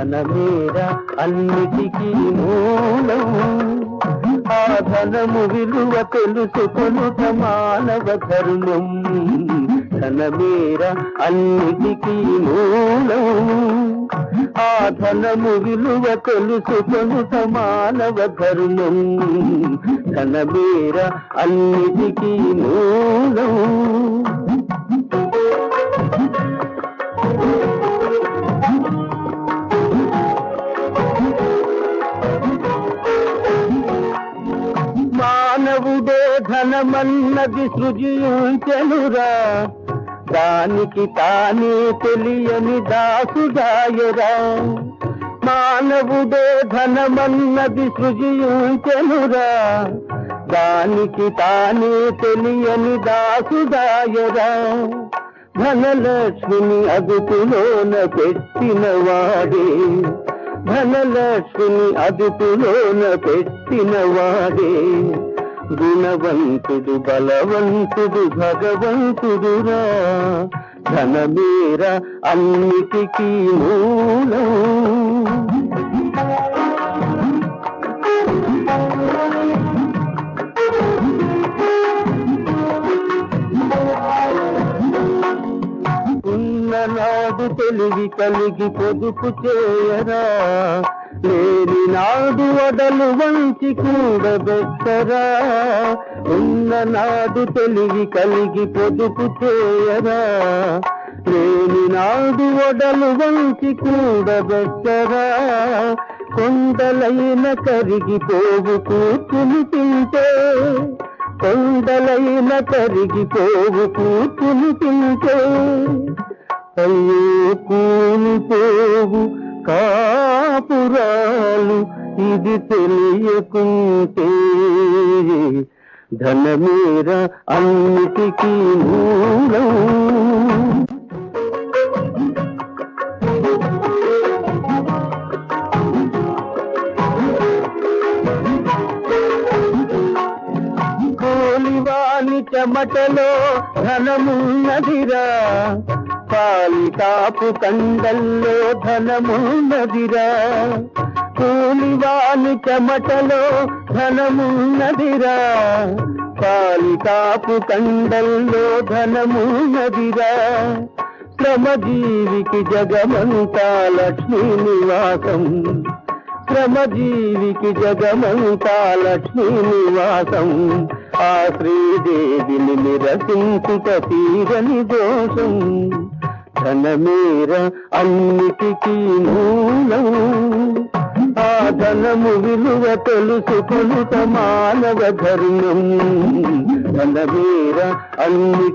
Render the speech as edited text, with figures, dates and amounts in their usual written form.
ధనమేర అన్నిటికీ మూలం. ఆ ధనము విలువ తెలుసుకొనుట మానవ ధర్మం. ధనమేర అన్నిటికీ మూలం. ఆ ధనము విలువ తెలుసుకొనుట మానవ ధర్మం. ధనమేర అన్నిటికీ మూలం. మానవుడే ధనమన్నది సృజించెనురా, దానికి తానే తెలియని దాసుడాయరా. మానవుడే ధనమన్నది సృజించెనురా, దానికి తానే తెలియని దాసుడాయరా. ధనలక్ష్మిని అదుపులోన పెట్టినవాడే, ధనలక్ష్మిని అదుపులోన పెట్టినవాడే గుణవంతుడు బలవంతుడు భగవంతుడురా. ధనమేర అన్నిటికీ మూలం. ఉన్ననాడు తెలివి కలిగి పొదుపు చేయరా, లేని నాడు వడలు వంచి కూడబెట్టరా. ఉన్ననాడు తెలివి కలిగి పొదుపు చేయరా, లేని నాడు వడలు వంచి కూడబెట్టరా. కొండలైన కరిగిపోవు కూర్చుని తింటే, కొండలైన కరిగిపోవు కూర్చుని తింటే. అయ్యో కూలిపోవు కాపురాలు ఇది తెలియకుంటే. ధనమేర అన్నిటికీ మూలం. కోలివాని చెమటలో ధనమున్నదిరా, కాలికాపు కండల్లో ధనమున్నదిరా. కూలివాని చెమటలో ధనమున్నదిరా, కాలికాపు కండల్లో ధనమున్నదిరా. శ్రమజీవికి జగమంతా లక్ష్మీ నివాసం, శ్రమజీవికి జగమంతా లక్ష్మీ నివాసం. ఆ శ్రీదేవిని నిరసించుట తీరని దోషం. ధనమేర అన్నిటికీ మూలం. ఆ ధనము విలువ తెలుసుకొనుట మానవ ధర్మం. ధనమేర అన్ని